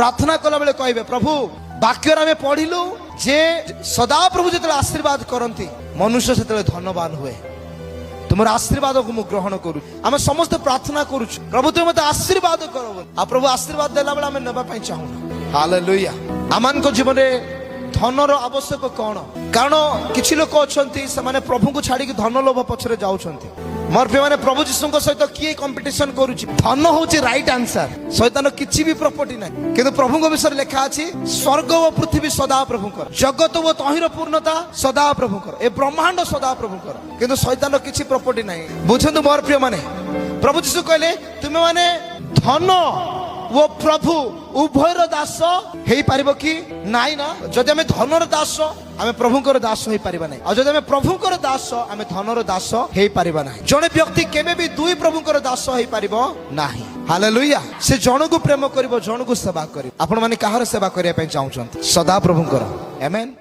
प्रार्थना कला बेले कहबे प्रभु वाक्य आम पढ़िलु जे सदा प्रभु जो आशीर्वाद करती मनुष्य से धनवान हुए तुम आशीर्वाद को मुझे ग्रहण करू आम समस्त प्रार्थना करू प्रभु तुम मत आशीर्वाद कर आ प्रभु आशीर्वाद देला बेला आम नेबा चाहूना हालेलुया आमान को जीवन में धनर आवश्यक कौन कारण किछि लोक अछंती से माने प्रभु को छाड़ी धन लोभ पछरे जाउछंती मोर पे माने प्रभु जीशु सहित किए कंपटीशन करूची धन होची राइट आंसर शैतान किछि भी प्रॉपर्टी नै किंतु प्रभु को विषय लिखा अछि स्वर्ग व पृथ्वी सदा प्रभु कर जगत व तहिर पूर्णता सदा प्रभु कर ए ब्रह्मांड सदा प्रभु कर किंतु शैतान किछि प्रॉपर्टी नै बुझंतु मोर प्रिय माने प्रभु जीशु कहले तुमे माने धन वो प्रभु उभयर दास हेई पारिबो कि नाइ ना जदि आमे धनर दास आमे प्रभुकर दास हेई पारिबा नै आ जदि आमे प्रभुकर दास आमे धनर दास हेई पारिबा नै जणे व्यक्ति केबे भी दुई प्रभुकर दास हेई पारिबो नाही हालेलुया से जण को प्रेम करिवो जण को सेवा करिवो आपण माने काहर सेवा करिया पय चाहउछन सदा प्रभुकर आमेन।